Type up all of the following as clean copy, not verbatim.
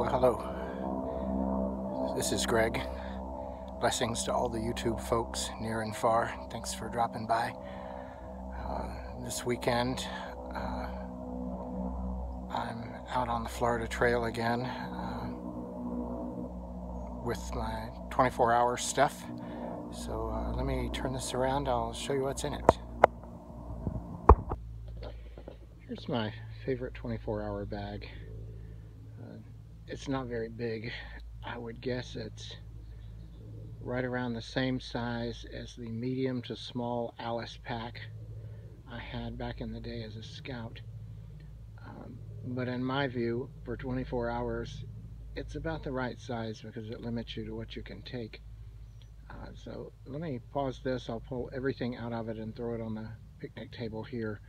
Well, hello. This is Greg. Blessings to all the YouTube folks near and far. Thanks for dropping by. This weekend, I'm out on the Florida Trail again with my 24-hour stuff. So let me turn this around. I'll show you what's in it. Here's my favorite 24-hour bag. It's not very big. I would guess it's right around the same size as the medium to small Alice pack I had back in the day as a scout. But in my view, for 24 hours, it's about the right size because it limits you to what you can take. So let me pause this. I'll pull everything out of it and throw it on the picnic table here.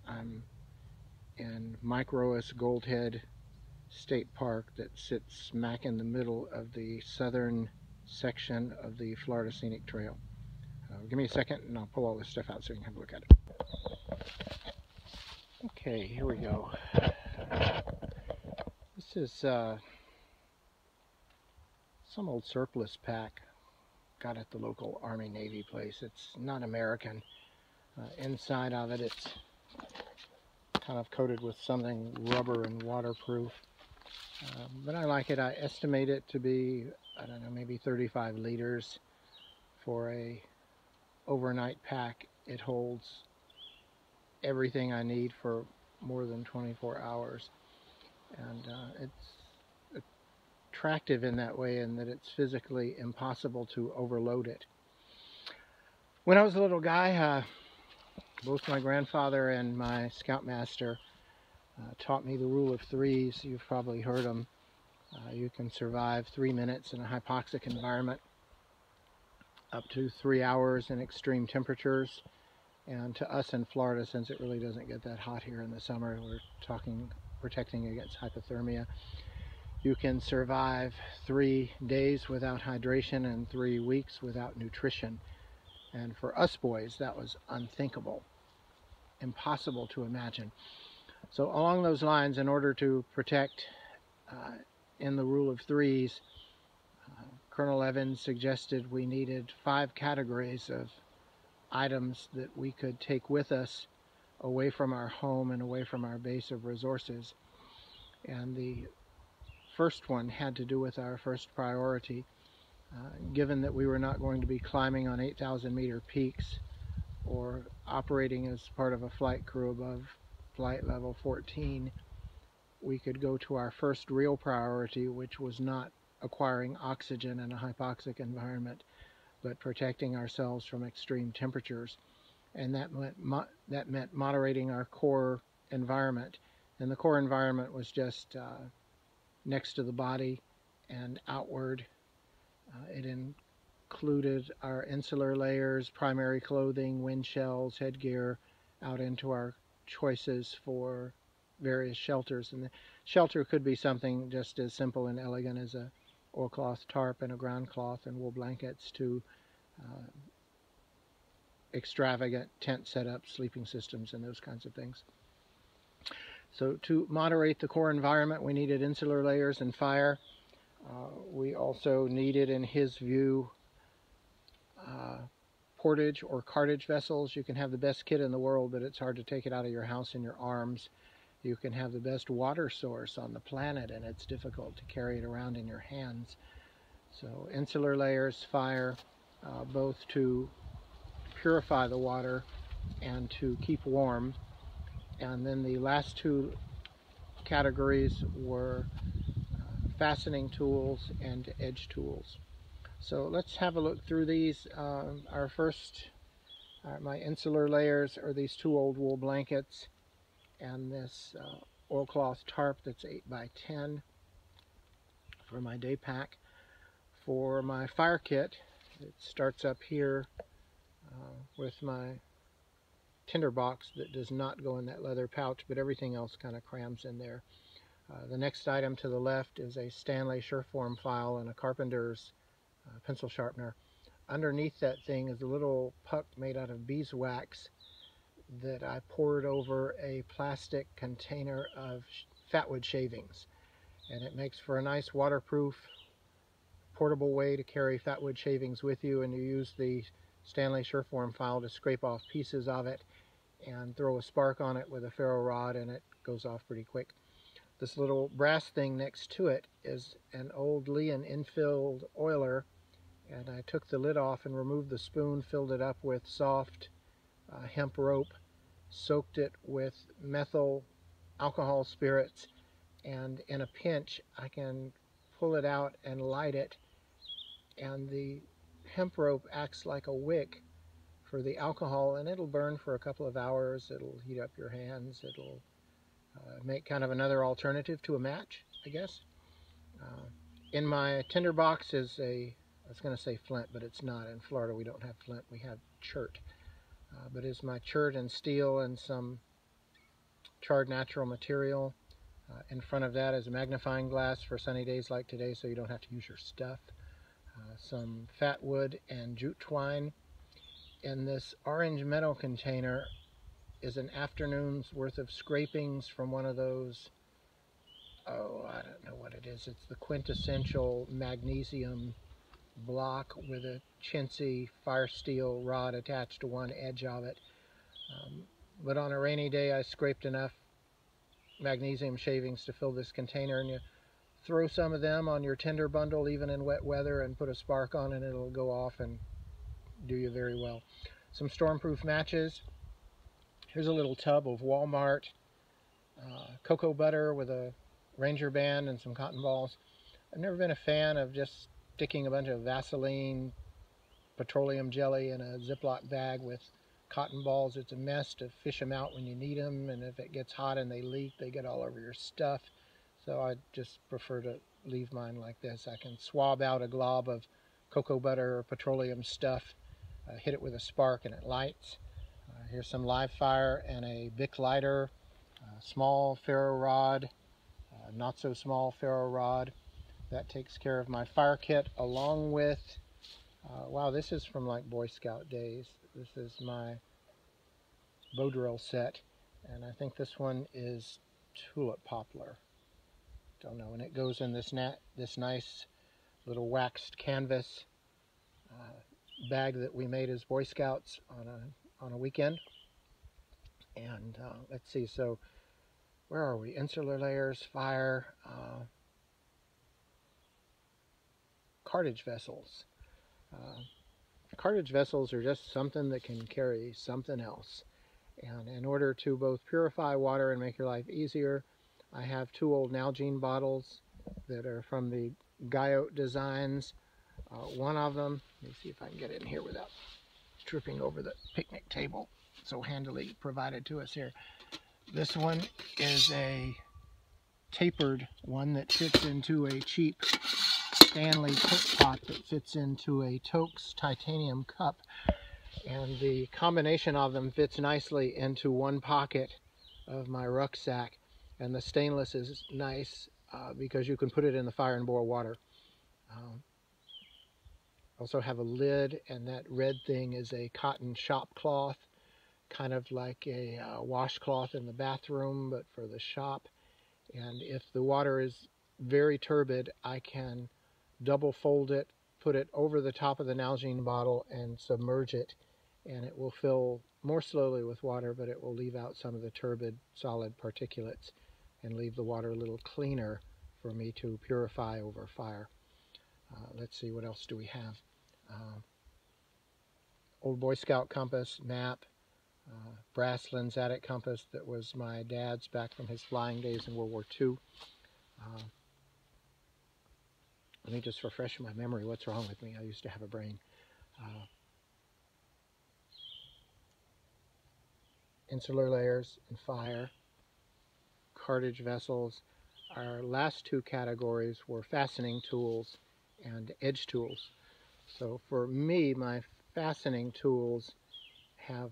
I'm in Microis Goldhead State Park that sits smack in the middle of the southern section of the Florida Scenic Trail. Give me a second and I'll pull all this stuff out so you can have a look at it. Okay, here we go. This is some old surplus pack got at the local Army Navy place. It's not American. Inside of it, it's kind of coated with something rubber and waterproof. But I like it. I estimate it to be, I don't know, maybe 35 liters for a overnight pack. It holds everything I need for more than 24 hours. And it's attractive in that way, in that it's physically impossible to overload it. When I was a little guy, both my grandfather and my scoutmaster taught me the rule of threes. You've probably heard them. You can survive 3 minutes in a hypoxic environment, up to 3 hours in extreme temperatures. And to us in Florida, since it really doesn't get that hot here in the summer, we're talking protecting against hypothermia. You can survive 3 days without hydration and 3 weeks without nutrition. And for us boys, that was unthinkable, impossible to imagine. So along those lines, in order to protect in the rule of threes, Colonel Evans suggested we needed 5 categories of items that we could take with us away from our home and away from our base of resources. And the first one had to do with our first priority. Given that we were not going to be climbing on 8,000 meter peaks or operating as part of a flight crew above flight level 14, we could go to our first real priority, which was not acquiring oxygen in a hypoxic environment, but protecting ourselves from extreme temperatures. And that meant moderating our core environment. And the core environment was just next to the body and outward. It included our insular layers, primary clothing, wind shells, headgear, out into our choices for various shelters. And the shelter could be something just as simple and elegant as a oilcloth tarp and a ground cloth and wool blankets, to extravagant tent setups, sleeping systems, and those kinds of things. So to moderate the core environment, we needed insular layers and fire. We also needed, in his view, portage or cartage vessels. You can have the best kit in the world, but it's hard to take it out of your house in your arms. You can have the best water source on the planet, and it's difficult to carry it around in your hands. So insular layers, fire, both to purify the water and to keep warm. And then the last 2 categories were fastening tools and edge tools. So let's have a look through these. Our first, my insular layers are these 2 old wool blankets and this oilcloth tarp that's 8 by 10 for my day pack. For my fire kit, it starts up here with my tinderbox that does not go in that leather pouch, but everything else kind of crams in there. The next item to the left is a Stanley Sureform file and a carpenter's pencil sharpener. Underneath that thing is a little puck made out of beeswax that I poured over a plastic container of fatwood shavings. and it makes for a nice waterproof portable way to carry fatwood shavings with you, and you use the Stanley Sureform file to scrape off pieces of it and throw a spark on it with a ferro rod, and it goes off pretty quick. This little brass thing next to it is an old Leon infilled oiler, and I took the lid off and removed the spoon, filled it up with soft hemp rope, soaked it with methyl alcohol spirits, and in a pinch I can pull it out and light it, and the hemp rope acts like a wick for the alcohol, and it'll burn for a couple of hours. It'll heat up your hands. It'll make kind of another alternative to a match, I guess. In my tinderbox is I was going to say flint, but it's not. In Florida we don't have flint, we have chert. But it's my chert and steel and some charred natural material. In front of that is a magnifying glass for sunny days like today, so you don't have to use your stuff. Some fat wood and jute twine. In this orange metal container is an afternoon's worth of scrapings from one of those, oh, I don't know what it is. It's the quintessential magnesium block with a chintzy fire steel rod attached to one edge of it. But on a rainy day I scraped enough magnesium shavings to fill this container, and you throw some of them on your tinder bundle even in wet weather and put a spark on it, and it'll go off and do you very well. Some stormproof matches. Here's a little tub of Walmart cocoa butter with a Ranger band and some cotton balls. I've never been a fan of just sticking a bunch of Vaseline petroleum jelly in a Ziploc bag with cotton balls. It's a mess to fish them out when you need them, and if it gets hot and they leak, they get all over your stuff. So I just prefer to leave mine like this. I can swab out a glob of cocoa butter or petroleum stuff, hit it with a spark, and it lights. Here's some live fire and a Bic lighter, small ferro rod, not so small ferro rod. That takes care of my fire kit, along with, wow, this is from like Boy Scout days. This is my bow drill set, and I think this one is tulip poplar. Don't know, and it goes in this nice little waxed canvas bag that we made as Boy Scouts on a weekend. And let's see, so where are we? Insular layers, fire, cartage vessels. Cartage vessels are just something that can carry something else. And in order to both purify water and make your life easier, I have two old Nalgene bottles that are from the Guyot Designs. One of them, let me see if I can get in here without tripping over the picnic table, so handily provided to us here. This one is a tapered one that fits into a cheap Stanley cook pot that fits into a Toaks titanium cup, and the combination of them fits nicely into one pocket of my rucksack. And the stainless is nice because you can put it in the fire and boil water. Also have a lid, and that red thing is a cotton shop cloth, kind of like a washcloth in the bathroom, but for the shop. And if the water is very turbid, I can double fold it, put it over the top of the Nalgene bottle, and submerge it, and it will fill more slowly with water, but it will leave out some of the turbid solid particulates and leave the water a little cleaner for me to purify over fire. Let's see, what else do we have? Old Boy Scout compass, map, brass Lensatic compass that was my dad's back from his flying days in World War II. Let me just refresh my memory. What's wrong with me? I used to have a brain. Insular layers and fire, cartage vessels. Our last two categories were fastening tools and edge tools. So for me, my fastening tools have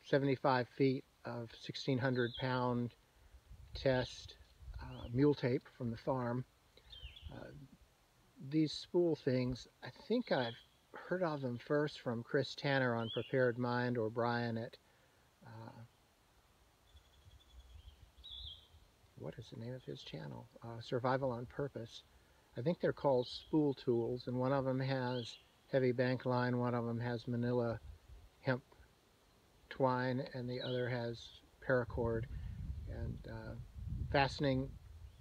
75 feet of 1,600-pound test mule tape from the farm. These spool things, I think I've heard of them first from Chris Tanner on Prepared Mind, or Brian at what is the name of his channel? Survival on Purpose. I think they're called spool tools, and one of them has heavy bank line, one of them has manila hemp twine, and the other has paracord. And fastening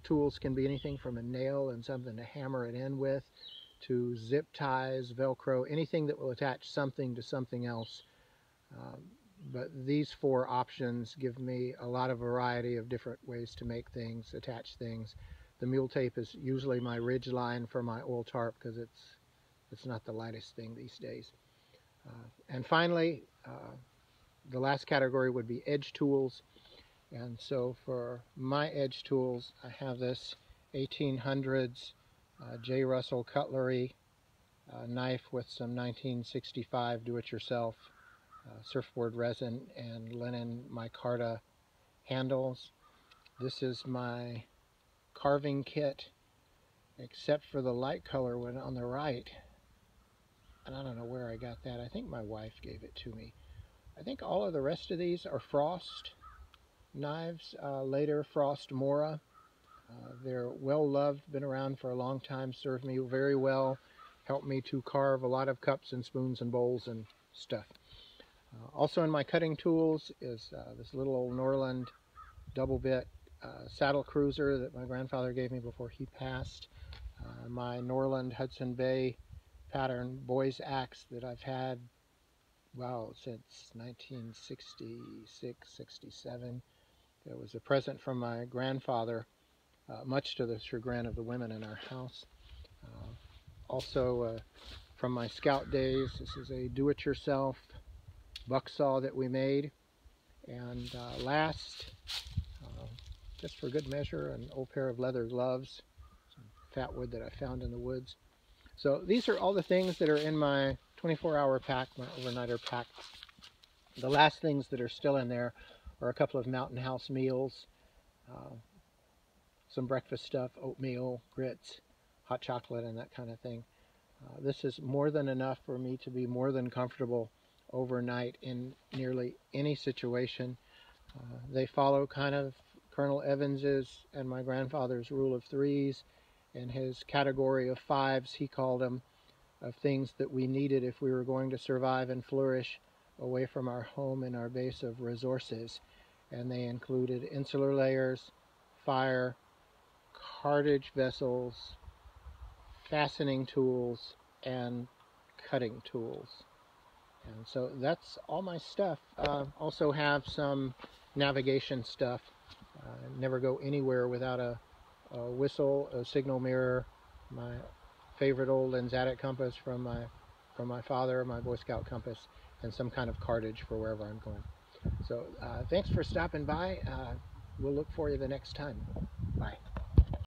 tools can be anything from a nail and something to hammer it in with, to zip ties, Velcro, anything that will attach something to something else. But these four options give me a lot of variety of different ways to make things, attach things. The mule tape is usually my ridge line for my oil tarp because it's not the lightest thing these days. And finally, the last category would be edge tools. And so for my edge tools, I have this 1800s J. Russell cutlery knife with some 1965 do-it-yourself surfboard resin and linen micarta handles. This is my carving kit, except for the light color one on the right. And I don't know where I got that. I think my wife gave it to me. I think all of the rest of these are Frost knives, later Frost Mora. They're well loved, been around for a long time, served me very well, helped me to carve a lot of cups and spoons and bowls and stuff. Also in my cutting tools is this little old Norland double bit saddle cruiser that my grandfather gave me before he passed. My Norland Hudson Bay pattern boy's axe that I've had, well, since 1966, 67. It was a present from my grandfather, much to the chagrin of the women in our house. Also from my scout days, this is a do-it-yourself buck saw that we made. And last, just for good measure, an old pair of leather gloves, some fat wood that I found in the woods. So these are all the things that are in my 24-hour pack, my overnighter pack. The last things that are still in there are a couple of Mountain House meals, some breakfast stuff, oatmeal, grits, hot chocolate, and that kind of thing. This is more than enough for me to be more than comfortable overnight in nearly any situation. They follow kind of Colonel Evans's and my grandfather's rule of threes, and his category of fives, he called them, of things that we needed if we were going to survive and flourish away from our home and our base of resources. And they included insular layers, fire, cartage vessels, fastening tools, and cutting tools. And so that's all my stuff. Also have some navigation stuff. Never go anywhere without a whistle, a signal mirror, my favorite old Lensatic compass from my father, my Boy Scout compass, and some kind of cartage for wherever I'm going. So thanks for stopping by. We'll look for you the next time.